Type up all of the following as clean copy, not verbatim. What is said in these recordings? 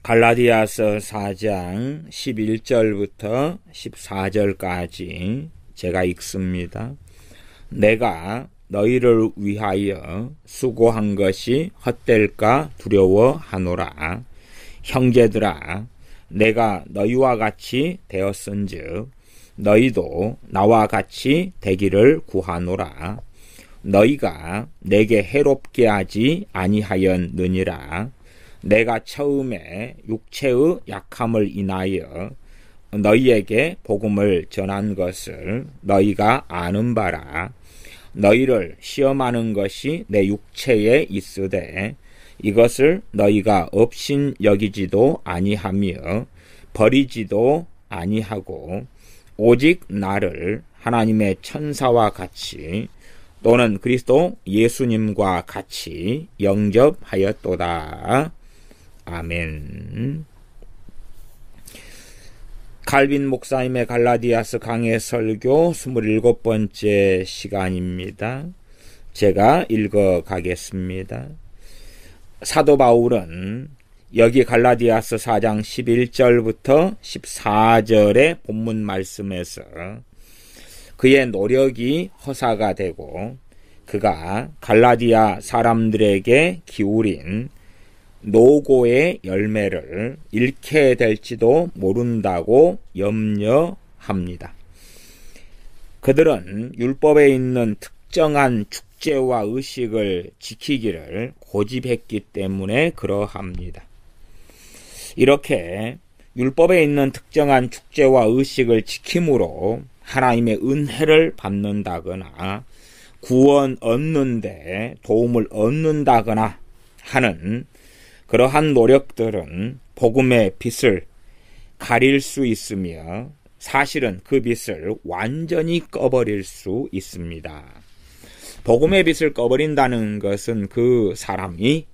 갈라디아서 4장 11절부터 14절까지 제가 읽습니다. 내가 너희를 위하여 수고한 것이 헛될까 두려워하노라. 형제들아, 내가 너희와 같이 되었은즉 너희도 나와 같이 되기를 구하노라. 너희가 내게 해롭게 하지 아니하였느니라. 내가 처음에 육체의 약함을 인하여 너희에게 복음을 전한 것을 너희가 아는 바라. 너희를 시험하는 것이 내 육체에 있으되 이것을 너희가 업신 여기지도 아니하며 버리지도 아니하고 오직 나를 하나님의 천사와 같이 또는 그리스도 예수님과 같이 영접하였도다. 아멘. 칼빈 목사님의 갈라디아서 강해 설교 27번째 시간입니다. 제가 읽어가겠습니다. 사도 바울은 여기 갈라디아서 4장 11절부터 14절의 본문 말씀에서 그의 노력이 허사가 되고 그가 갈라디아 사람들에게 기울인 노고의 열매를 잃게 될지도 모른다고 염려합니다. 그들은 율법에 있는 특정한 축제와 의식을 지키기를 고집했기 때문에 그러합니다. 이렇게 율법에 있는 특정한 축제와 의식을 지킴으로 하나님의 은혜를 받는다거나 구원 얻는데 도움을 얻는다거나 하는 그러한 노력들은 복음의 빛을 가릴 수 있으며 사실은 그 빛을 완전히 꺼버릴 수 있습니다. 복음의 빛을 꺼버린다는 것은 그 사람이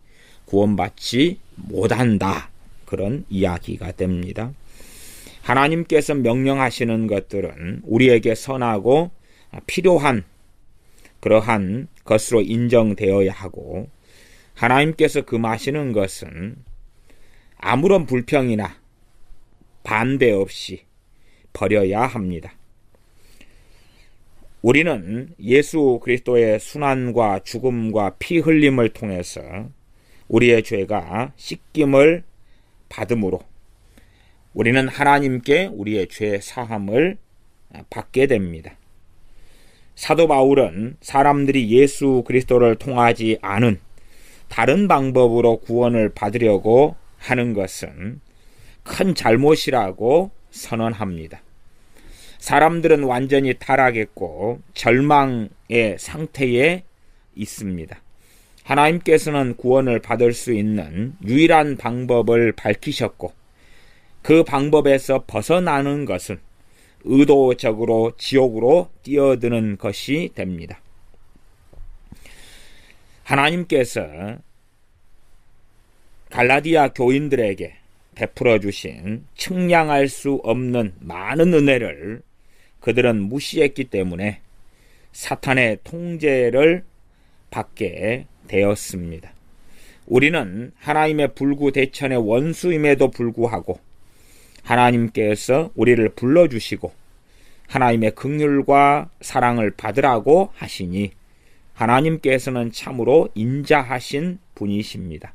구원받지 못한다, 그런 이야기가 됩니다. 하나님께서 명령하시는 것들은 우리에게 선하고 필요한 그러한 것으로 인정되어야 하고 하나님께서 금하시는 것은 아무런 불평이나 반대 없이 버려야 합니다. 우리는 예수 그리스도의 순환과 죽음과 피 흘림을 통해서 우리의 죄가 씻김을 받음으로 우리는 하나님께 우리의 죄 사함을 받게 됩니다. 사도 바울은 사람들이 예수 그리스도를 통하지 않은 다른 방법으로 구원을 받으려고 하는 것은 큰 잘못이라고 선언합니다. 사람들은 완전히 타락했고 절망의 상태에 있습니다. 하나님께서는 구원을 받을 수 있는 유일한 방법을 밝히셨고 그 방법에서 벗어나는 것은 의도적으로 지옥으로 뛰어드는 것이 됩니다. 하나님께서 갈라디아 교인들에게 베풀어 주신 측량할 수 없는 많은 은혜를 그들은 무시했기 때문에 사탄의 통제를 받게 되었습니다. 우리는 하나님의 불구대천의 원수임에도 불구하고 하나님께서 우리를 불러주시고 하나님의 긍휼과 사랑을 받으라고 하시니 하나님께서는 참으로 인자하신 분이십니다.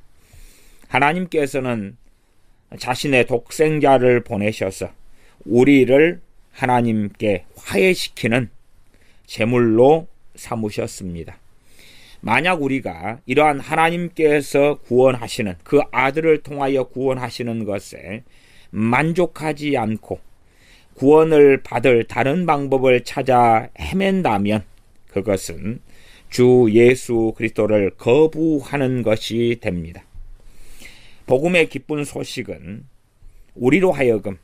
하나님께서는 자신의 독생자를 보내셔서 우리를 하나님께 화해시키는 제물로 삼으셨습니다. 만약 우리가 이러한 하나님께서 구원하시는 그 아들을 통하여 구원하시는 것에 만족하지 않고 구원을 받을 다른 방법을 찾아 헤맨다면 그것은 주 예수 그리스도를 거부하는 것이 됩니다. 복음의 기쁜 소식은 우리로 하여금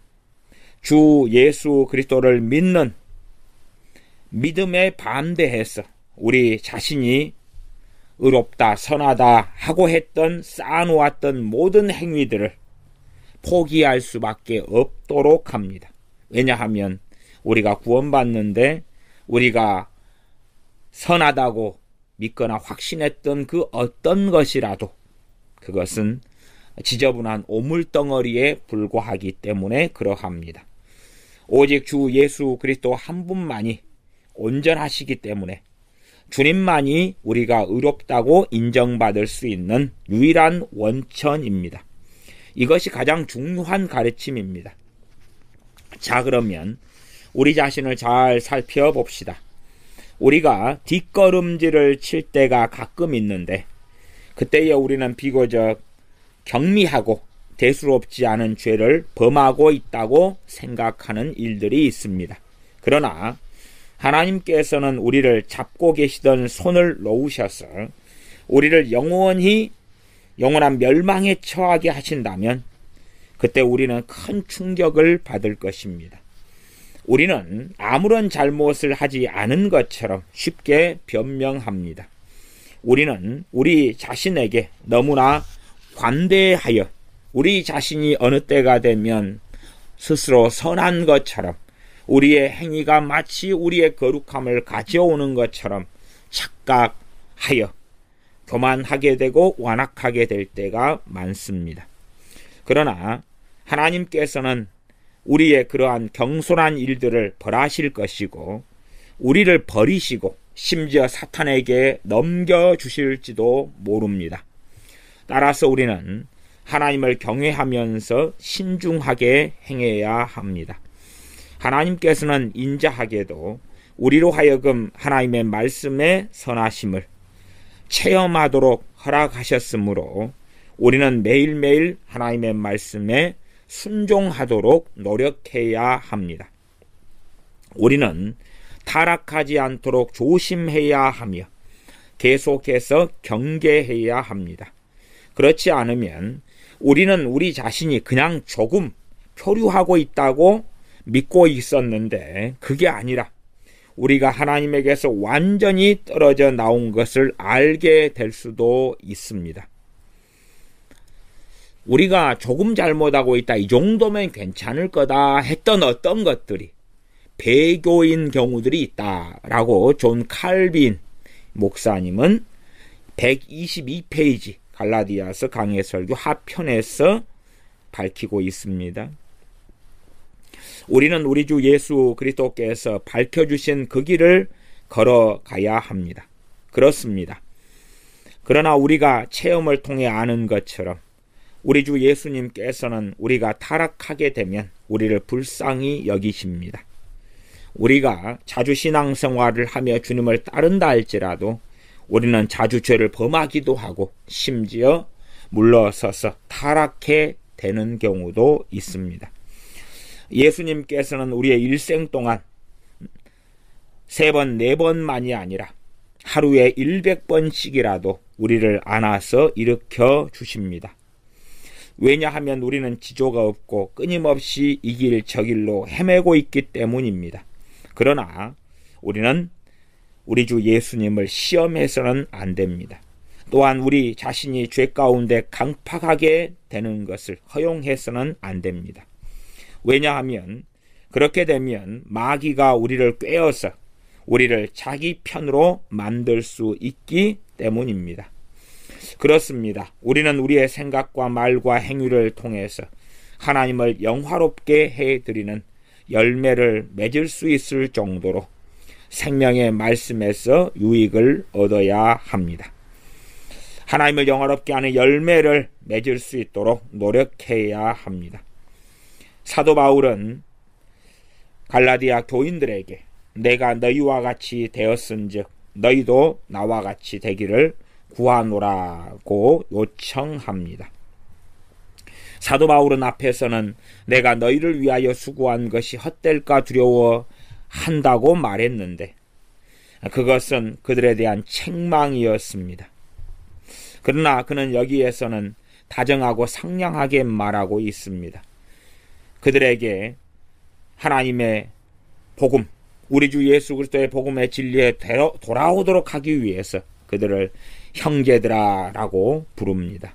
주 예수 그리스도를 믿는 믿음에 반대해서 우리 자신이 의롭다 선하다 하고 했던 쌓아놓았던 모든 행위들을 포기할 수밖에 없도록 합니다. 왜냐하면 우리가 구원받는데 우리가 선하다고 믿거나 확신했던 그 어떤 것이라도 그것은 지저분한 오물덩어리에 불과하기 때문에 그러합니다. 오직 주 예수 그리스도 한 분만이 온전하시기 때문에 주님만이 우리가 의롭다고 인정받을 수 있는 유일한 원천입니다. 이것이 가장 중요한 가르침입니다. 자, 그러면 우리 자신을 잘 살펴봅시다. 우리가 뒷걸음질을 칠 때가 가끔 있는데 그때에 우리는 비교적 경미하고 대수롭지 않은 죄를 범하고 있다고 생각하는 일들이 있습니다. 그러나 하나님께서는 우리를 잡고 계시던 손을 놓으셔서 우리를 영원한 멸망에 처하게 하신다면 그때 우리는 큰 충격을 받을 것입니다. 우리는 아무런 잘못을 하지 않은 것처럼 쉽게 변명합니다. 우리는 우리 자신에게 너무나 관대하여 우리 자신이 어느 때가 되면 스스로 선한 것처럼 우리의 행위가 마치 우리의 거룩함을 가져오는 것처럼 착각하여 교만하게 되고 완악하게 될 때가 많습니다. 그러나 하나님께서는 우리의 그러한 경솔한 일들을 벌하실 것이고 우리를 버리시고 심지어 사탄에게 넘겨주실지도 모릅니다. 따라서 우리는 하나님을 경외하면서 신중하게 행해야 합니다. 하나님께서는 인자하게도 우리로 하여금 하나님의 말씀의 선하심을 체험하도록 허락하셨으므로 우리는 매일매일 하나님의 말씀에 순종하도록 노력해야 합니다. 우리는 타락하지 않도록 조심해야 하며 계속해서 경계해야 합니다. 그렇지 않으면 우리는 우리 자신이 그냥 조금 표류하고 있다고 믿고 있었는데 그게 아니라 우리가 하나님에게서 완전히 떨어져 나온 것을 알게 될 수도 있습니다. 우리가 조금 잘못하고 있다, 이 정도면 괜찮을 거다 했던 어떤 것들이 배교인 경우들이 있다라고 존 칼빈 목사님은 122페이지 갈라디아서 강해 설교 하편에서 밝히고 있습니다. 우리는 우리 주 예수 그리스도께서 밝혀주신 그 길을 걸어가야 합니다. 그렇습니다. 그러나 우리가 체험을 통해 아는 것처럼 우리 주 예수님께서는 우리가 타락하게 되면 우리를 불쌍히 여기십니다. 우리가 자주 신앙생활을 하며 주님을 따른다 할지라도 우리는 자주 죄를 범하기도 하고 심지어 물러서서 타락해 되는 경우도 있습니다. 예수님께서는 우리의 일생 동안 3번, 4번만이 아니라 하루에 100번씩이라도 우리를 안아서 일으켜 주십니다. 왜냐하면 우리는 지조가 없고 끊임없이 이 길 저 길로 헤매고 있기 때문입니다. 그러나 우리는 우리 주 예수님을 시험해서는 안 됩니다. 또한 우리 자신이 죄 가운데 강팍하게 되는 것을 허용해서는 안 됩니다. 왜냐하면 그렇게 되면 마귀가 우리를 꿰어서 우리를 자기 편으로 만들 수 있기 때문입니다. 그렇습니다. 우리는 우리의 생각과 말과 행위를 통해서 하나님을 영화롭게 해드리는 열매를 맺을 수 있을 정도로 생명의 말씀에서 유익을 얻어야 합니다. 하나님을 영화롭게 하는 열매를 맺을 수 있도록 노력해야 합니다. 사도 바울은 갈라디아 교인들에게 내가 너희와 같이 되었은즉 너희도 나와 같이 되기를 구하노라고 요청합니다. 사도 바울은 앞에서는 내가 너희를 위하여 수고한 것이 헛될까 두려워한다고 말했는데 그것은 그들에 대한 책망이었습니다. 그러나 그는 여기에서는 다정하고 상냥하게 말하고 있습니다. 그들에게 하나님의 복음, 우리 주 예수 그리스도의 복음의 진리에 돌아오도록 하기 위해서 그들을 형제들아라고 부릅니다.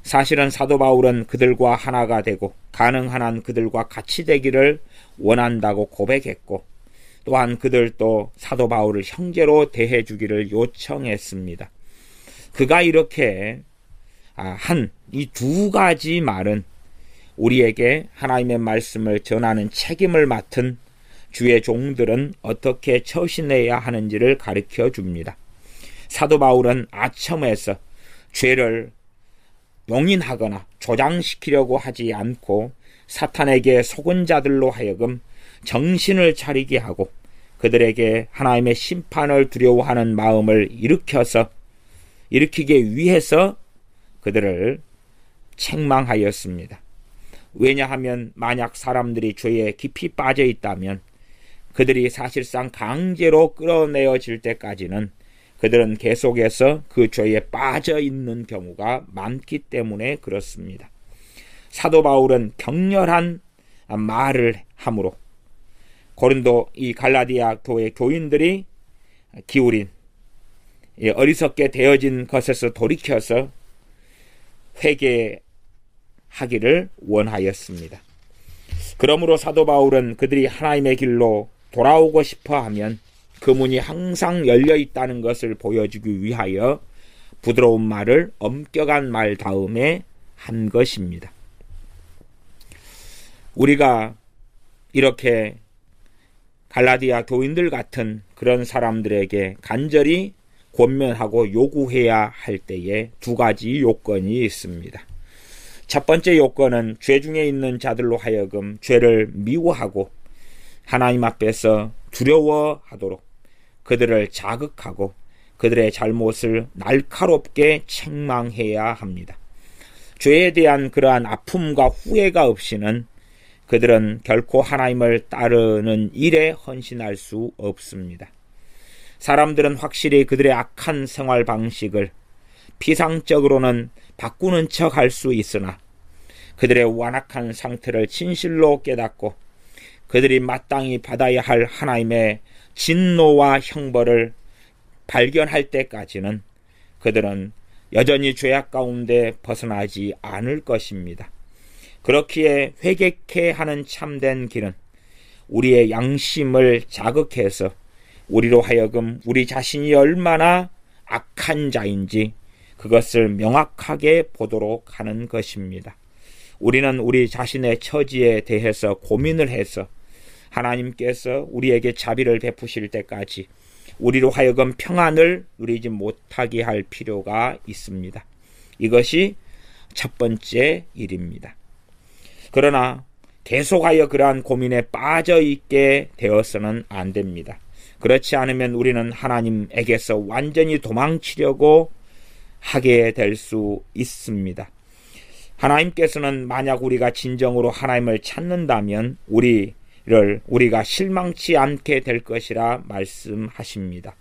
사실은 사도 바울은 그들과 하나가 되고 가능한 한 그들과 같이 되기를 원한다고 고백했고 또한 그들도 사도 바울을 형제로 대해주기를 요청했습니다. 그가 이렇게 한 이 두 가지 말은 우리에게 하나님의 말씀을 전하는 책임을 맡은 주의 종들은 어떻게 처신해야 하는지를 가르쳐 줍니다. 사도 바울은 아첨에서 죄를 용인하거나 조장시키려고 하지 않고 사탄에게 속은 자들로 하여금 정신을 차리게 하고 그들에게 하나님의 심판을 두려워하는 마음을 일으키기 위해서 그들을 책망하였습니다. 왜냐하면 만약 사람들이 죄에 깊이 빠져 있다면 그들이 사실상 강제로 끌어내어질 때까지는 그들은 계속해서 그 죄에 빠져 있는 경우가 많기 때문에 그렇습니다. 사도 바울은 격렬한 말을 함으로 고린도 이 갈라디아 교회 교인들이 기울인 어리석게 되어진 것에서 돌이켜서 회개하기를 원하였습니다. 그러므로 사도 바울은 그들이 하나님의 길로 돌아오고 싶어 하면 그 문이 항상 열려 있다는 것을 보여주기 위하여 부드러운 말을 엄격한 말 다음에 한 것입니다. 우리가 이렇게 갈라디아 교인들 같은 그런 사람들에게 간절히 권면하고 요구해야 할 때에 두 가지 요건이 있습니다. 첫 번째 요건은 죄 중에 있는 자들로 하여금 죄를 미워하고 하나님 앞에서 두려워하도록 그들을 자극하고 그들의 잘못을 날카롭게 책망해야 합니다. 죄에 대한 그러한 아픔과 후회가 없이는 그들은 결코 하나님을 따르는 일에 헌신할 수 없습니다. 사람들은 확실히 그들의 악한 생활 방식을 피상적으로는 바꾸는 척 할 수 있으나 그들의 완악한 상태를 진실로 깨닫고 그들이 마땅히 받아야 할 하나님의 진노와 형벌을 발견할 때까지는 그들은 여전히 죄악 가운데 벗어나지 않을 것입니다. 그렇기에 회개케 하는 참된 길은 우리의 양심을 자극해서 우리로 하여금 우리 자신이 얼마나 악한 자인지 그것을 명확하게 보도록 하는 것입니다. 우리는 우리 자신의 처지에 대해서 고민을 해서 하나님께서 우리에게 자비를 베푸실 때까지 우리로 하여금 평안을 누리지 못하게 할 필요가 있습니다. 이것이 첫 번째 일입니다. 그러나 계속하여 그러한 고민에 빠져 있게 되어서는 안 됩니다. 그렇지 않으면 우리는 하나님에게서 완전히 도망치려고 하게 될 수 있습니다. 하나님께서는 만약 우리가 진정으로 하나님을 찾는다면 우리가 실망치 않게 될 것이라 말씀하십니다.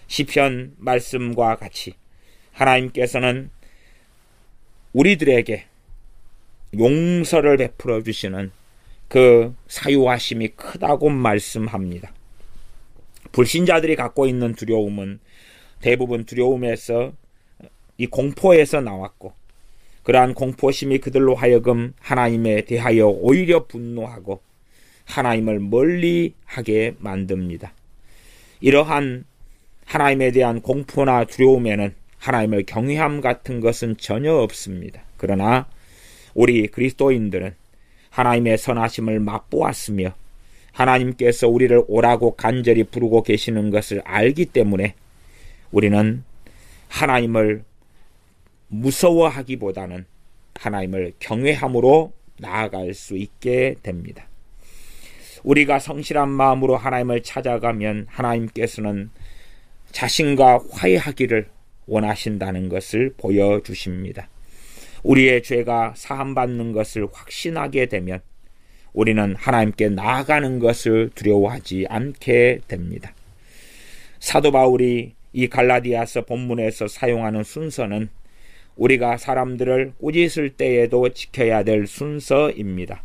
시편 말씀과 같이 하나님께서는 우리들에게 용서를 베풀어 주시는 그 사유하심이 크다고 말씀합니다. 불신자들이 갖고 있는 두려움은 대부분 두려움에서 이 공포에서 나왔고 그러한 공포심이 그들로 하여금 하나님에 대하여 오히려 분노하고 하나님을 멀리하게 만듭니다. 이러한 하나님에 대한 공포나 두려움에는 하나님을 경외함 같은 것은 전혀 없습니다. 그러나 우리 그리스도인들은 하나님의 선하심을 맛보았으며 하나님께서 우리를 오라고 간절히 부르고 계시는 것을 알기 때문에 우리는 하나님을 무서워하기보다는 하나님을 경외함으로 나아갈 수 있게 됩니다. 우리가 성실한 마음으로 하나님을 찾아가면 하나님께서는 자신과 화해하기를 원하신다는 것을 보여주십니다. 우리의 죄가 사함받는 것을 확신하게 되면 우리는 하나님께 나아가는 것을 두려워하지 않게 됩니다. 사도 바울이 이 갈라디아서 본문에서 사용하는 순서는 우리가 사람들을 꾸짖을 때에도 지켜야 될 순서입니다.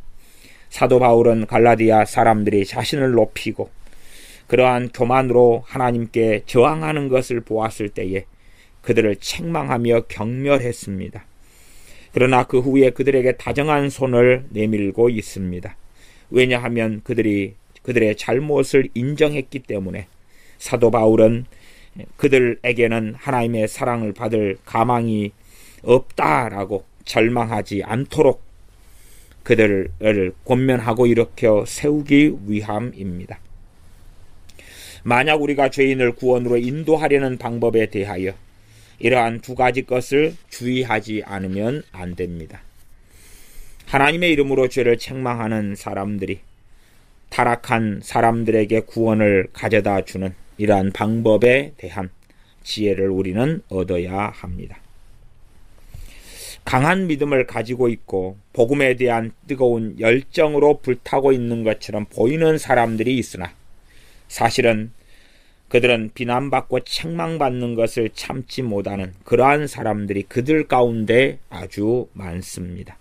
사도 바울은 갈라디아 사람들이 자신을 높이고 그러한 교만으로 하나님께 저항하는 것을 보았을 때에 그들을 책망하며 경멸했습니다. 그러나 그 후에 그들에게 다정한 손을 내밀고 있습니다. 왜냐하면 그들의 잘못을 인정했기 때문에 사도 바울은 그들에게는 하나님의 사랑을 받을 가망이 없다라고 절망하지 않도록 그들을 권면하고 일으켜 세우기 위함입니다. 만약 우리가 죄인을 구원으로 인도하려는 방법에 대하여 이러한 두 가지 것을 주의하지 않으면 안 됩니다. 하나님의 이름으로 죄를 책망하는 사람들이 타락한 사람들에게 구원을 가져다 주는 이러한 방법에 대한 지혜를 우리는 얻어야 합니다. 강한 믿음을 가지고 있고 복음에 대한 뜨거운 열정으로 불타고 있는 것처럼 보이는 사람들이 있으나 사실은 그들은 비난받고 책망받는 것을 참지 못하는 그러한 사람들이 그들 가운데 아주 많습니다.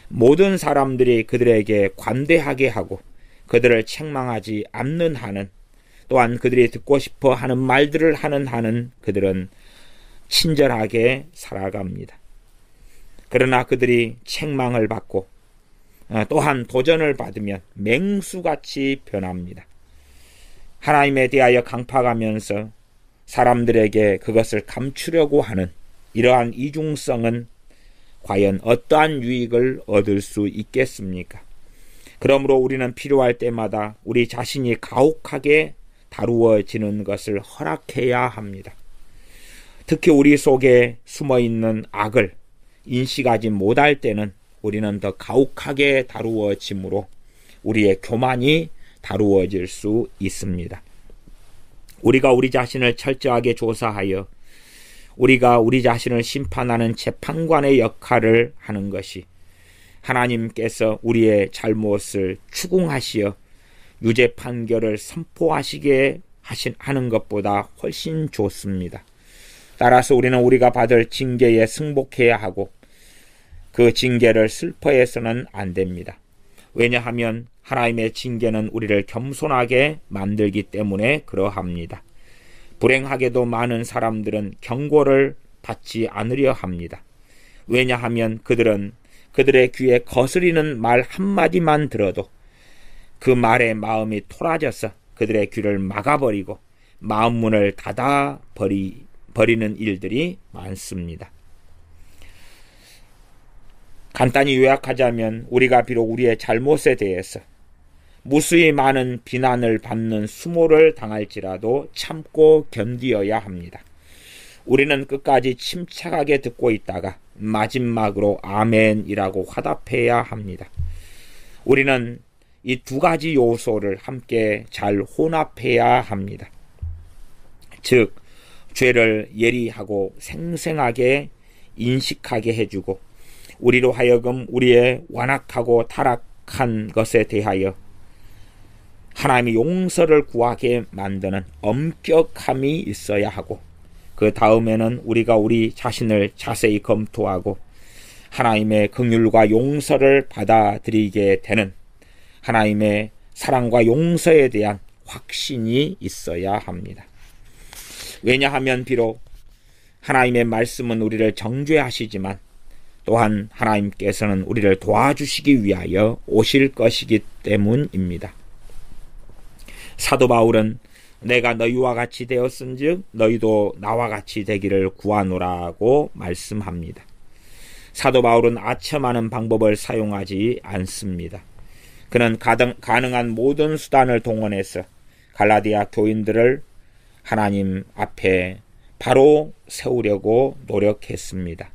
모든 사람들이 그들에게 관대하게 하고 그들을 책망하지 않는 한은, 또한 그들이 듣고 싶어 하는 말들을 하는 한은 그들은 친절하게 살아갑니다. 그러나 그들이 책망을 받고 또한 도전을 받으면 맹수같이 변합니다. 하나님에 대하여 강팍하면서 사람들에게 그것을 감추려고 하는 이러한 이중성은 과연 어떠한 유익을 얻을 수 있겠습니까? 그러므로 우리는 필요할 때마다 우리 자신이 가혹하게 다루어지는 것을 허락해야 합니다. 특히 우리 속에 숨어있는 악을 인식하지 못할 때는 우리는 더 가혹하게 다루어지므로 우리의 교만이 다루어질 수 있습니다. 우리가 우리 자신을 철저하게 조사하여 우리가 우리 자신을 심판하는 재판관의 역할을 하는 것이 하나님께서 우리의 잘못을 추궁하시어 유죄 판결을 선포하시게 하는 것보다 훨씬 좋습니다. 따라서 우리는 우리가 받을 징계에 승복해야 하고 그 징계를 슬퍼해서는 안 됩니다. 왜냐하면 하나님의 징계는 우리를 겸손하게 만들기 때문에 그러합니다. 불행하게도 많은 사람들은 경고를 받지 않으려 합니다. 왜냐하면 그들은 그들의 귀에 거스리는 말 한마디만 들어도 그 말에 마음이 토라져서 그들의 귀를 막아버리고 마음문을 닫아버리는 일들이 많습니다. 간단히 요약하자면 우리가 비록 우리의 잘못에 대해서 무수히 많은 비난을 받는 수모를 당할지라도 참고 견디어야 합니다. 우리는 끝까지 침착하게 듣고 있다가 마지막으로 아멘이라고 화답해야 합니다. 우리는 이 두 가지 요소를 함께 잘 혼합해야 합니다. 즉, 죄를 예리하고 생생하게 인식하게 해주고 우리로 하여금 우리의 완악하고 타락한 것에 대하여 하나님의 용서를 구하게 만드는 엄격함이 있어야 하고 그 다음에는 우리가 우리 자신을 자세히 검토하고 하나님의 긍휼과 용서를 받아들이게 되는 하나님의 사랑과 용서에 대한 확신이 있어야 합니다. 왜냐하면 비록 하나님의 말씀은 우리를 정죄하시지만 또한 하나님께서는 우리를 도와주시기 위하여 오실 것이기 때문입니다. 사도 바울은 내가 너희와 같이 되었은즉 너희도 나와 같이 되기를 구하노라고 말씀합니다. 사도 바울은 아첨하는 방법을 사용하지 않습니다. 그는 가능한 모든 수단을 동원해서 갈라디아 교인들을 하나님 앞에 바로 세우려고 노력했습니다.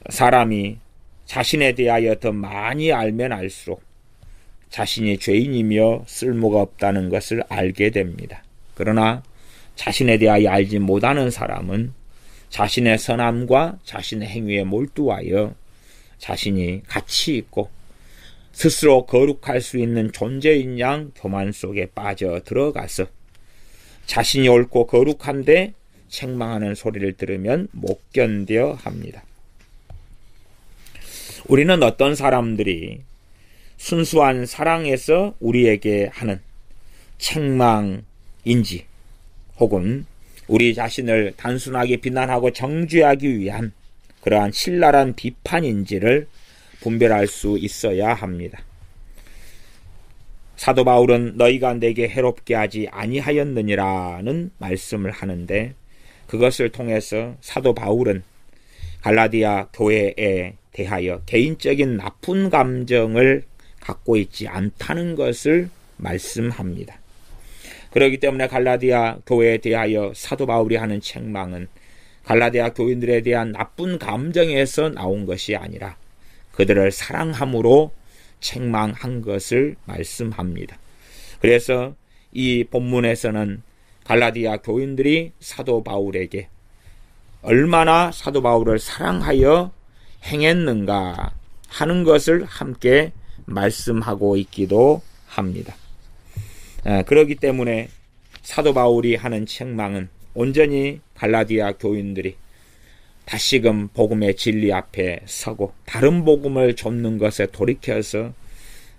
사람이 자신에 대하여 더 많이 알면 알수록 자신이 죄인이며 쓸모가 없다는 것을 알게 됩니다. 그러나 자신에 대하여 알지 못하는 사람은 자신의 선함과 자신의 행위에 몰두하여 자신이 가치 있고 스스로 거룩할 수 있는 존재인 양 교만 속에 빠져 들어가서 자신이 옳고 거룩한데 책망하는 소리를 들으면 못 견뎌 합니다. 우리는 어떤 사람들이 순수한 사랑에서 우리에게 하는 책망인지 혹은 우리 자신을 단순하게 비난하고 정죄하기 위한 그러한 신랄한 비판인지를 분별할 수 있어야 합니다. 사도 바울은 너희가 내게 해롭게 하지 아니하였느니라는 말씀을 하는데 그것을 통해서 사도 바울은 갈라디아 교회에 대하여 개인적인 나쁜 감정을 갖고 있지 않다는 것을 말씀합니다. 그렇기 때문에 갈라디아 교회에 대하여 사도 바울이 하는 책망은 갈라디아 교인들에 대한 나쁜 감정에서 나온 것이 아니라 그들을 사랑함으로 책망한 것을 말씀합니다. 그래서 이 본문에서는 갈라디아 교인들이 사도 바울에게 얼마나 사도 바울을 사랑하여 행했는가 하는 것을 함께 말씀하고 있기도 합니다. 그렇기 때문에 사도 바울이 하는 책망은 온전히 갈라디아 교인들이 다시금 복음의 진리 앞에 서고 다른 복음을 좇는 것에 돌이켜서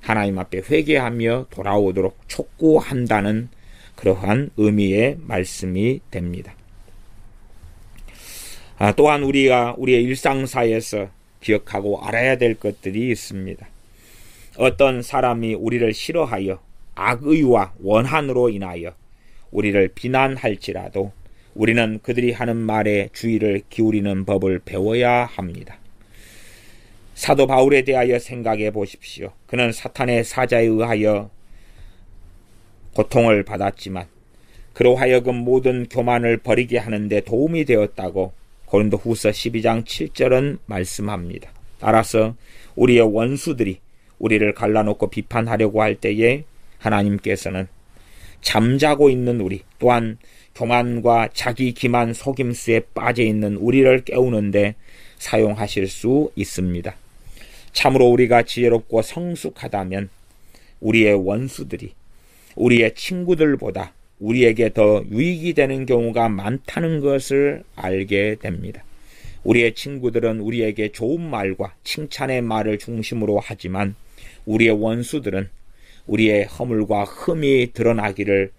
하나님 앞에 회개하며 돌아오도록 촉구한다는 그러한 의미의 말씀이 됩니다. 또한 우리가 우리의 일상사에서 기억하고 알아야 될 것들이 있습니다. 어떤 사람이 우리를 싫어하여 악의와 원한으로 인하여 우리를 비난할지라도 우리는 그들이 하는 말에 주의를 기울이는 법을 배워야 합니다. 사도 바울에 대하여 생각해 보십시오. 그는 사탄의 사자에 의하여 고통을 받았지만 그로 하여금 모든 교만을 버리게 하는데 도움이 되었다고 고린도후서 12장 7절은 말씀합니다. 따라서 우리의 원수들이 우리를 갈라놓고 비판하려고 할 때에 하나님께서는 잠자고 있는 우리, 또한 교만과 자기 기만 속임수에 빠져 있는 우리를 깨우는데 사용하실 수 있습니다. 참으로 우리가 지혜롭고 성숙하다면 우리의 원수들이 우리의 친구들보다 우리에게 더 유익이 되는 경우가 많다는 것을 알게 됩니다. 우리의 친구들은 우리에게 좋은 말과 칭찬의 말을 중심으로 하지만 우리의 원수들은 우리의 허물과 흠이 드러나기를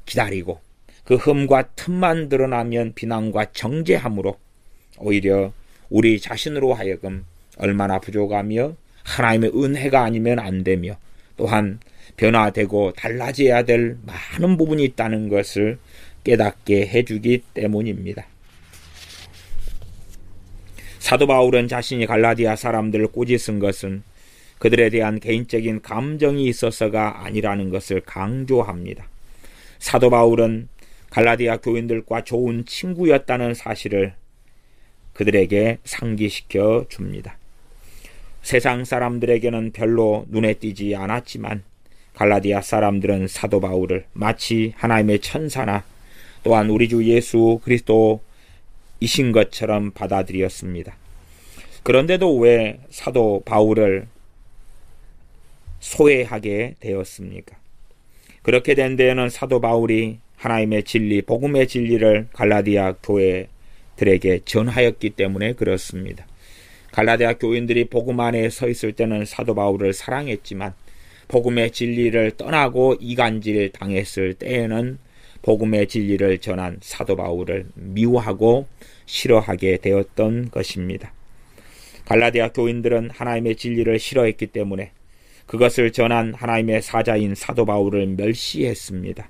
기다리고 그 흠과 틈만 드러나면 비난과 정죄함으로 오히려 우리 자신으로 하여금 얼마나 부족하며 하나님의 은혜가 아니면 안 되며 또한 변화되고 달라져야 될 많은 부분이 있다는 것을 깨닫게 해주기 때문입니다. 사도 바울은 자신이 갈라디아 사람들을 꾸짖은 것은 그들에 대한 개인적인 감정이 있어서가 아니라는 것을 강조합니다. 사도 바울은 갈라디아 교인들과 좋은 친구였다는 사실을 그들에게 상기시켜 줍니다. 세상 사람들에게는 별로 눈에 띄지 않았지만 갈라디아 사람들은 사도 바울을 마치 하나님의 천사나 또한 우리 주 예수 그리스도이신 것처럼 받아들였습니다. 그런데도 왜 사도 바울을 소외하게 되었습니까? 그렇게 된 데에는 사도 바울이 하나님의 진리, 복음의 진리를 갈라디아 교회들에게 전하였기 때문에 그렇습니다. 갈라디아 교인들이 복음 안에 서 있을 때는 사도 바울을 사랑했지만 복음의 진리를 떠나고 이간질 당했을 때에는 복음의 진리를 전한 사도 바울을 미워하고 싫어하게 되었던 것입니다. 갈라디아 교인들은 하나님의 진리를 싫어했기 때문에 그것을 전한 하나님의 사자인 사도 바울을 멸시했습니다.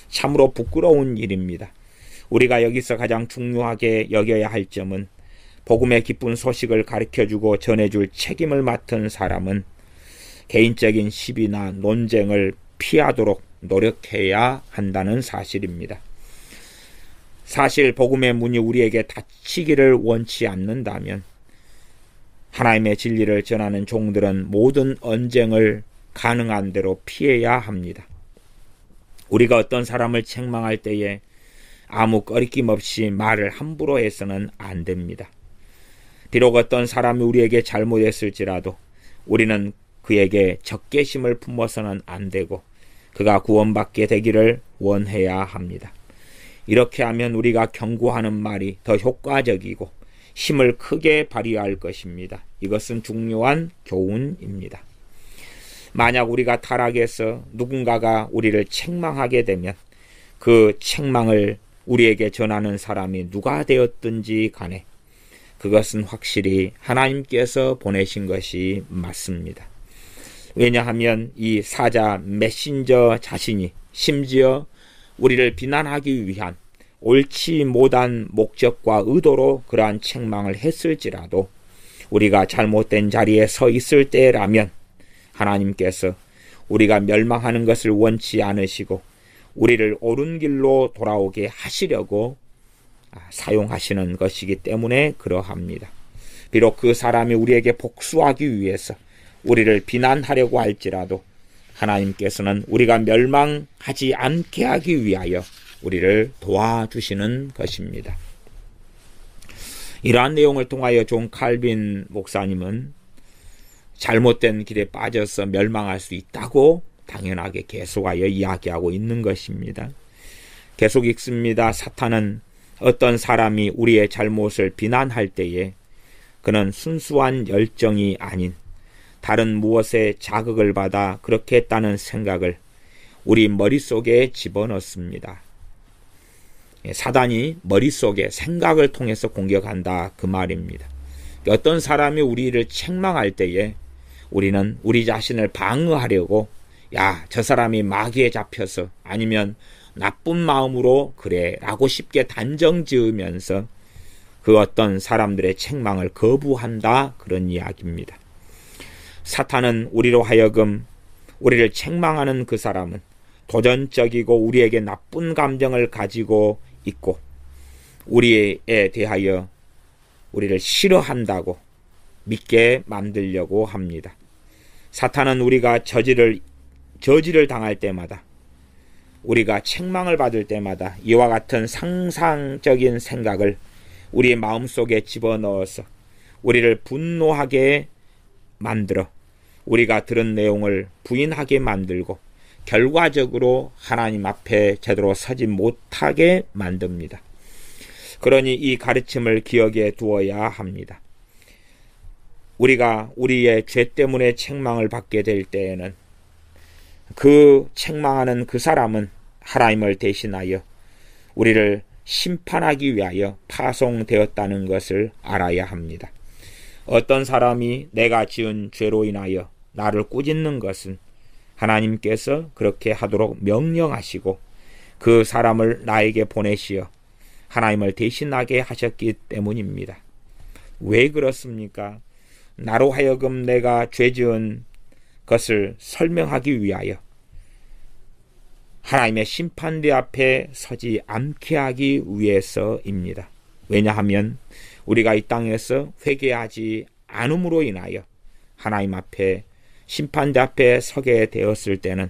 참으로 부끄러운 일입니다. 우리가 여기서 가장 중요하게 여겨야 할 점은 복음의 기쁜 소식을 가르쳐주고 전해줄 책임을 맡은 사람은 개인적인 시비나 논쟁을 피하도록 노력해야 한다는 사실입니다. 사실 복음의 문이 우리에게 닫히기를 원치 않는다면 하나님의 진리를 전하는 종들은 모든 언쟁을 가능한 대로 피해야 합니다. 우리가 어떤 사람을 책망할 때에 아무 꺼리낌 없이 말을 함부로 해서는 안 됩니다. 비록 어떤 사람이 우리에게 잘못했을지라도 우리는 그에게 적개심을 품어서는 안 되고 그가 구원받게 되기를 원해야 합니다. 이렇게 하면 우리가 경고하는 말이 더 효과적이고 힘을 크게 발휘할 것입니다. 이것은 중요한 교훈입니다. 만약 우리가 타락해서 누군가가 우리를 책망하게 되면 그 책망을 우리에게 전하는 사람이 누가 되었든지 간에 그것은 확실히 하나님께서 보내신 것이 맞습니다. 왜냐하면 이 사자 메신저 자신이 심지어 우리를 비난하기 위한 옳지 못한 목적과 의도로 그러한 책망을 했을지라도 우리가 잘못된 자리에 서 있을 때라면 하나님께서 우리가 멸망하는 것을 원치 않으시고 우리를 옳은 길로 돌아오게 하시려고 사용하시는 것이기 때문에 그러합니다. 비록 그 사람이 우리에게 복수하기 위해서 우리를 비난하려고 할지라도 하나님께서는 우리가 멸망하지 않게 하기 위하여 우리를 도와주시는 것입니다. 이러한 내용을 통하여 존 칼빈 목사님은 잘못된 길에 빠져서 멸망할 수 있다고 당연하게 계속하여 이야기하고 있는 것입니다. 계속 읽습니다. 사탄은 어떤 사람이 우리의 잘못을 비난할 때에 그는 순수한 열정이 아닌 다른 무엇에 자극을 받아 그렇게 했다는 생각을 우리 머릿속에 집어넣습니다. 사단이 머릿속에 생각을 통해서 공격한다 그 말입니다. 어떤 사람이 우리를 책망할 때에 우리는 우리 자신을 방어하려고 야, 저 사람이 마귀에 잡혀서 아니면 나쁜 마음으로 그래 라고 쉽게 단정 지으면서 그 어떤 사람들의 책망을 거부한다 그런 이야기입니다. 사탄은 우리로 하여금 우리를 책망하는 그 사람은 도전적이고 우리에게 나쁜 감정을 가지고 있고 우리에 대하여 우리를 싫어한다고 믿게 만들려고 합니다. 사탄은 우리가 저지를 당할 때마다 우리가 책망을 받을 때마다 이와 같은 상상적인 생각을 우리의 마음속에 집어넣어서 우리를 분노하게 만들어 우리가 들은 내용을 부인하게 만들고 결과적으로 하나님 앞에 제대로 서지 못하게 만듭니다. 그러니 이 가르침을 기억에 두어야 합니다. 우리가 우리의 죄 때문에 책망을 받게 될 때에는 그 책망하는 그 사람은 하나님을 대신하여 우리를 심판하기 위하여 파송되었다는 것을 알아야 합니다. 어떤 사람이 내가 지은 죄로 인하여 나를 꾸짖는 것은 하나님께서 그렇게 하도록 명령하시고 그 사람을 나에게 보내시어 하나님을 대신하게 하셨기 때문입니다. 왜 그렇습니까? 나로 하여금 내가 죄 지은 것을 설명하기 위하여 하나님의 심판대 앞에 서지 않게 하기 위해서입니다. 왜냐하면 우리가 이 땅에서 회개하지 않음으로 인하여 하나님 앞에 심판대 앞에 서게 되었을 때는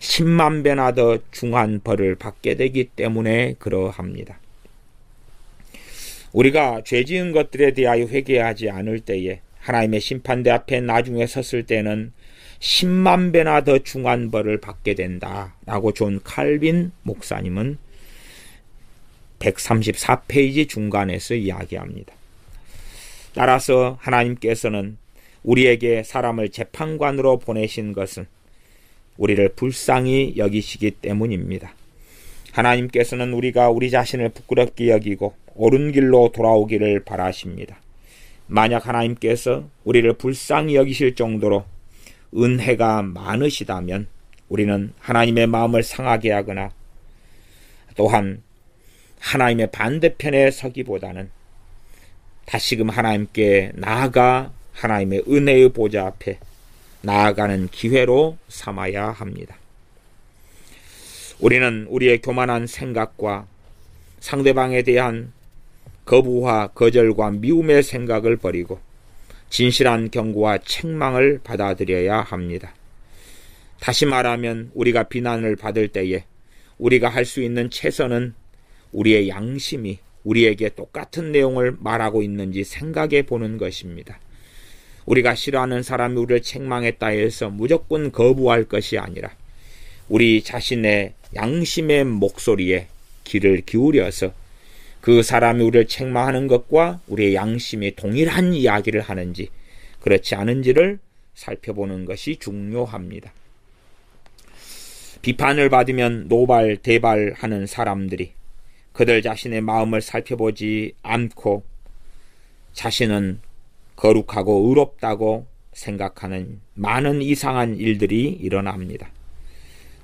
10만 배나 더 중한 벌을 받게 되기 때문에 그러합니다. 우리가 죄 지은 것들에 대하여 회개하지 않을 때에 하나님의 심판대 앞에 나중에 섰을 때는 10만 배나 더 중한 벌을 받게 된다라고 존 칼빈 목사님은 134페이지 중간에서 이야기합니다. 따라서 하나님께서는 우리에게 사람을 재판관으로 보내신 것은 우리를 불쌍히 여기시기 때문입니다. 하나님께서는 우리가 우리 자신을 부끄럽게 여기고 옳은 길로 돌아오기를 바라십니다. 만약 하나님께서 우리를 불쌍히 여기실 정도로 은혜가 많으시다면 우리는 하나님의 마음을 상하게 하거나 또한 하나님의 반대편에 서기보다는 다시금 하나님께 나아가 하나님의 은혜의 보좌 앞에 나아가는 기회로 삼아야 합니다. 우리는 우리의 교만한 생각과 상대방에 대한 거부와 거절과 미움의 생각을 버리고 진실한 경고와 책망을 받아들여야 합니다. 다시 말하면 우리가 비난을 받을 때에 우리가 할 수 있는 최선은 우리의 양심이 우리에게 똑같은 내용을 말하고 있는지 생각해 보는 것입니다. 우리가 싫어하는 사람이 우리를 책망했다 해서 무조건 거부할 것이 아니라 우리 자신의 양심의 목소리에 귀를 기울여서 그 사람이 우리를 책망하는 것과 우리의 양심이 동일한 이야기를 하는지 그렇지 않은지를 살펴보는 것이 중요합니다. 비판을 받으면 노발대발하는 사람들이 그들 자신의 마음을 살펴보지 않고 자신은 거룩하고 의롭다고 생각하는 많은 이상한 일들이 일어납니다.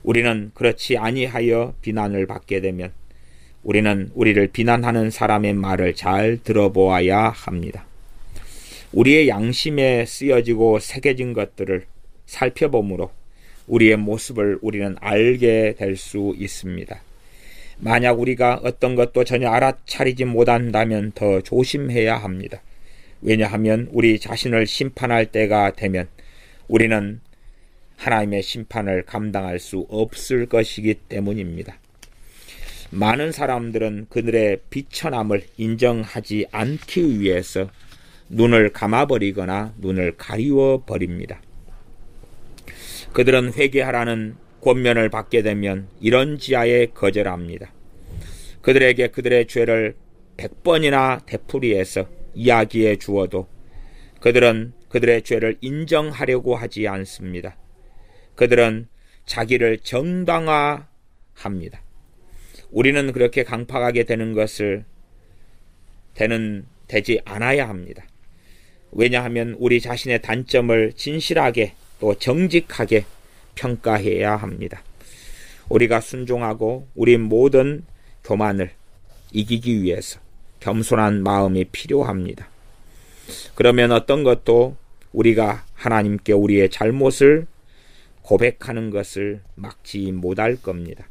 우리는 그렇지 아니하여 비난을 받게 되면 우리는 우리를 비난하는 사람의 말을 잘 들어보아야 합니다. 우리의 양심에 쓰여지고 새겨진 것들을 살펴보므로 우리의 모습을 우리는 알게 될 수 있습니다. 만약 우리가 어떤 것도 전혀 알아차리지 못한다면 더 조심해야 합니다. 왜냐하면 우리 자신을 심판할 때가 되면 우리는 하나님의 심판을 감당할 수 없을 것이기 때문입니다. 많은 사람들은 그들의 비천함을 인정하지 않기 위해서 눈을 감아버리거나 눈을 가리워버립니다. 그들은 회개하라는 권면을 받게 되면 이런 지하에 거절합니다. 그들에게 그들의 죄를 100번이나 되풀이해서 이야기해 주어도 그들은 그들의 죄를 인정하려고 하지 않습니다. 그들은 자기를 정당화합니다. 우리는 그렇게 강팍하게 되지 않아야 합니다. 왜냐하면 우리 자신의 단점을 진실하게 또 정직하게 평가해야 합니다. 우리가 순종하고 우리 모든 교만을 이기기 위해서 겸손한 마음이 필요합니다. 그러면 어떤 것도 우리가 하나님께 우리의 잘못을 고백하는 것을 막지 못할 겁니다.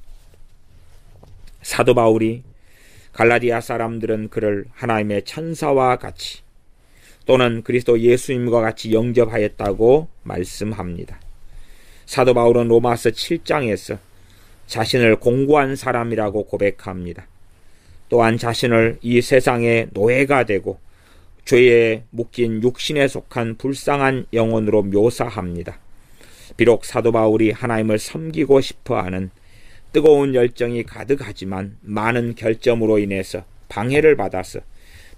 사도 바울이 갈라디아 사람들은 그를 하나님의 천사와 같이 또는 그리스도 예수님과 같이 영접하였다고 말씀합니다. 사도 바울은 로마서 7장에서 자신을 공고한 사람이라고 고백합니다. 또한 자신을 이 세상의 노예가 되고 죄에 묶인 육신에 속한 불쌍한 영혼으로 묘사합니다. 비록 사도 바울이 하나님을 섬기고 싶어하는 뜨거운 열정이 가득하지만 많은 결점으로 인해서 방해를 받아서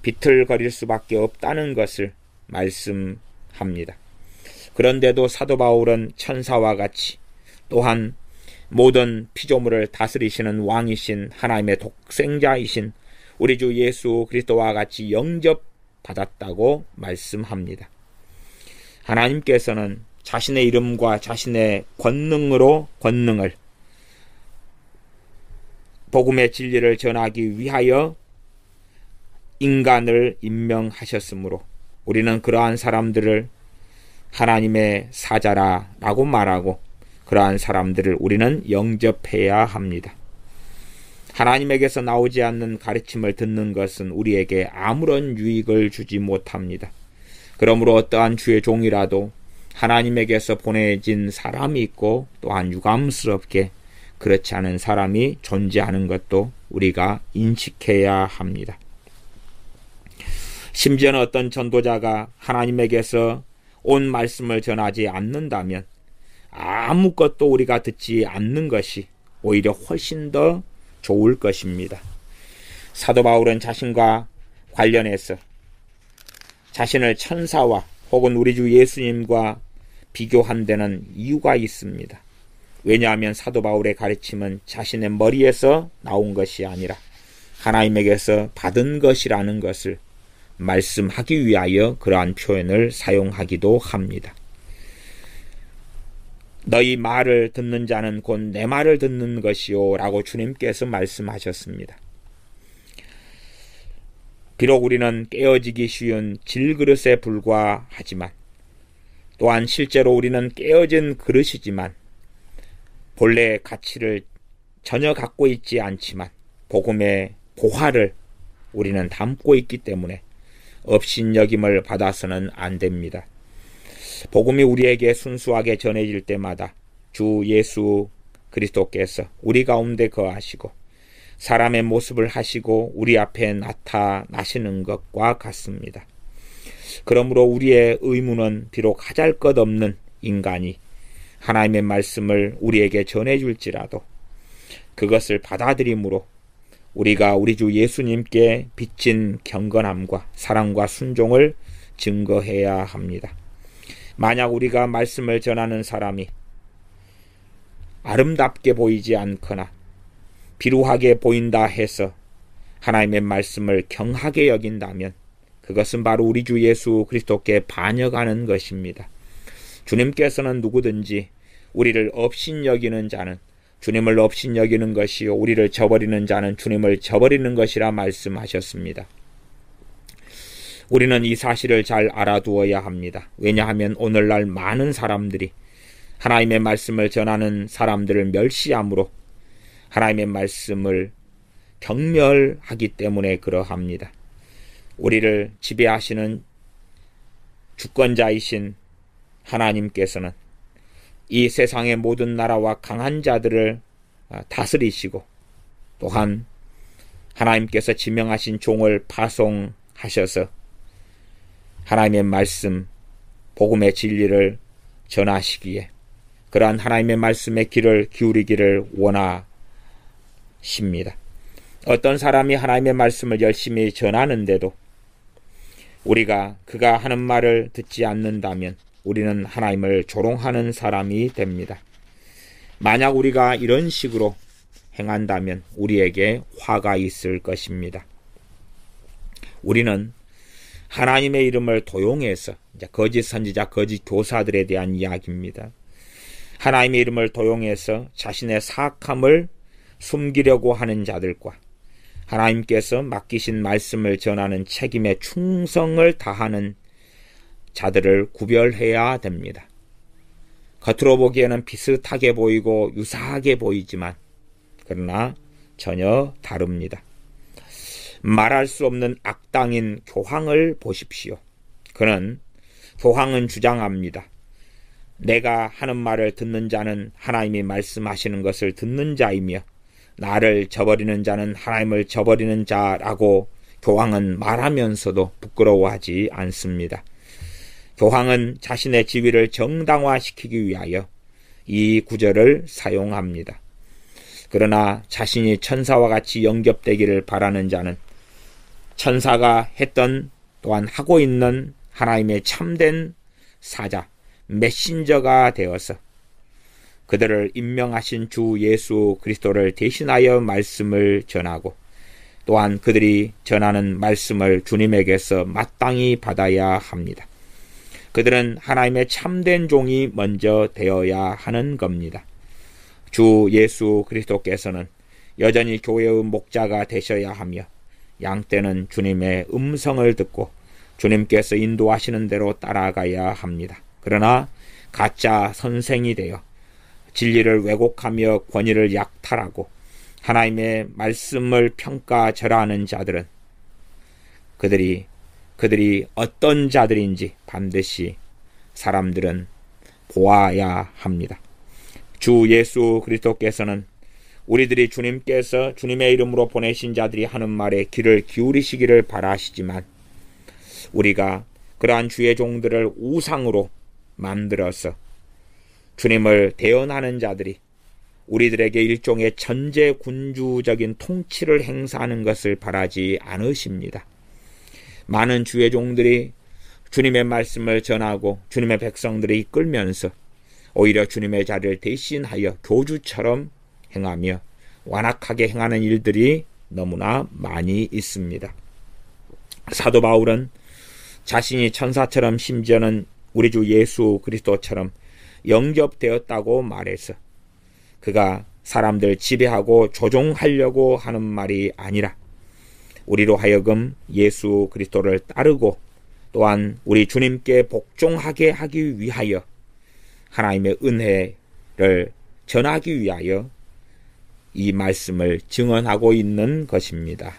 비틀거릴 수밖에 없다는 것을 말씀합니다. 그런데도 사도 바울은 천사와 같이 또한 모든 피조물을 다스리시는 왕이신 하나님의 독생자이신 우리 주 예수 그리스도와 같이 영접받았다고 말씀합니다. 하나님께서는 자신의 이름과 자신의 권능으로 권능을 복음의 진리를 전하기 위하여 인간을 임명하셨으므로 우리는 그러한 사람들을 하나님의 사자라고 말하고 그러한 사람들을 우리는 영접해야 합니다. 하나님에게서 나오지 않는 가르침을 듣는 것은 우리에게 아무런 유익을 주지 못합니다. 그러므로 어떠한 주의 종이라도 하나님에게서 보내진 사람이 있고 또한 유감스럽게 그렇지 않은 사람이 존재하는 것도 우리가 인식해야 합니다. 심지어는 어떤 전도자가 하나님에게서 온 말씀을 전하지 않는다면 아무것도 우리가 듣지 않는 것이 오히려 훨씬 더 좋을 것입니다. 사도 바울은 자신과 관련해서 자신을 천사와 혹은 우리 주 예수님과 비교한 데는 이유가 있습니다. 왜냐하면 사도 바울의 가르침은 자신의 머리에서 나온 것이 아니라 하나님에게서 받은 것이라는 것을 말씀하기 위하여 그러한 표현을 사용하기도 합니다. 너희 말을 듣는 자는 곧 내 말을 듣는 것이요 라고 주님께서 말씀하셨습니다. 비록 우리는 깨어지기 쉬운 질그릇에 불과하지만 또한 실제로 우리는 깨어진 그릇이지만 본래의 가치를 전혀 갖고 있지 않지만 복음의 보화를 우리는 담고 있기 때문에 업신여김을 받아서는 안 됩니다. 복음이 우리에게 순수하게 전해질 때마다 주 예수 그리스도께서 우리 가운데 거하시고 사람의 모습을 하시고 우리 앞에 나타나시는 것과 같습니다. 그러므로 우리의 의무는 비록 하잘것없는 인간이 하나님의 말씀을 우리에게 전해줄지라도 그것을 받아들임으로 우리가 우리 주 예수님께 빚진 경건함과 사랑과 순종을 증거해야 합니다. 만약 우리가 말씀을 전하는 사람이 아름답게 보이지 않거나 비루하게 보인다 해서 하나님의 말씀을 경하게 여긴다면 그것은 바로 우리 주 예수 그리스도께 반역하는 것입니다. 주님께서는 누구든지 우리를 업신여기는 자는 주님을 업신여기는 것이요 우리를 저버리는 자는 주님을 저버리는 것이라 말씀하셨습니다. 우리는 이 사실을 잘 알아두어야 합니다. 왜냐하면 오늘날 많은 사람들이 하나님의 말씀을 전하는 사람들을 멸시함으로 하나님의 말씀을 경멸하기 때문에 그러합니다. 우리를 지배하시는 주권자이신 하나님께서는 이 세상의 모든 나라와 강한 자들을 다스리시고 또한 하나님께서 지명하신 종을 파송하셔서 하나님의 말씀, 복음의 진리를 전하시기에 그러한 하나님의 말씀의 귀를 기울이기를 원하십니다. 어떤 사람이 하나님의 말씀을 열심히 전하는데도 우리가 그가 하는 말을 듣지 않는다면 우리는 하나님을 조롱하는 사람이 됩니다. 만약 우리가 이런 식으로 행한다면 우리에게 화가 있을 것입니다. 우리는 하나님의 이름을 도용해서, 거짓 선지자, 거짓 교사들에 대한 이야기입니다. 하나님의 이름을 도용해서 자신의 사악함을 숨기려고 하는 자들과 하나님께서 맡기신 말씀을 전하는 책임에 충성을 다하는 자들을 구별해야 됩니다. 겉으로 보기에는 비슷하게 보이고 유사하게 보이지만 그러나 전혀 다릅니다. 말할 수 없는 악당인 교황을 보십시오. 교황은 주장합니다. 내가 하는 말을 듣는 자는 하나님이 말씀하시는 것을 듣는 자이며 나를 저버리는 자는 하나님을 저버리는 자라고 교황은 말하면서도 부끄러워하지 않습니다. 교황은 자신의 지위를 정당화시키기 위하여 이 구절을 사용합니다. 그러나 자신이 천사와 같이 영접되기를 바라는 자는 천사가 했던 또한 하고 있는 하나님의 참된 사자, 메신저가 되어서 그들을 임명하신 주 예수 그리스도를 대신하여 말씀을 전하고 또한 그들이 전하는 말씀을 주님에게서 마땅히 받아야 합니다. 그들은 하나님의 참된 종이 먼저 되어야 하는 겁니다. 주 예수 그리스도께서는 여전히 교회의 목자가 되셔야 하며 양떼는 주님의 음성을 듣고 주님께서 인도하시는 대로 따라가야 합니다. 그러나 가짜 선생이 되어 진리를 왜곡하며 권위를 약탈하고 하나님의 말씀을 평가절하하는 자들은 그들이 어떤 자들인지 반드시 사람들은 보아야 합니다. 주 예수 그리스도께서는 우리들이 주님께서 주님의 이름으로 보내신 자들이 하는 말에 귀를 기울이시기를 바라시지만 우리가 그러한 주의 종들을 우상으로 만들어서 주님을 대언하는 자들이 우리들에게 일종의 전제군주적인 통치를 행사하는 것을 바라지 않으십니다. 많은 주의 종들이 주님의 말씀을 전하고 주님의 백성들을 이끌면서 오히려 주님의 자리를 대신하여 교주처럼 행하며 완악하게 행하는 일들이 너무나 많이 있습니다. 사도 바울은 자신이 천사처럼 심지어는 우리 주 예수 그리스도처럼 영접되었다고 말해서 그가 사람들 지배하고 조종하려고 하는 말이 아니라 우리로 하여금 예수 그리스도를 따르고 또한 우리 주님께 복종하게 하기 위하여 하나님의 은혜를 전하기 위하여 이 말씀을 증언하고 있는 것입니다.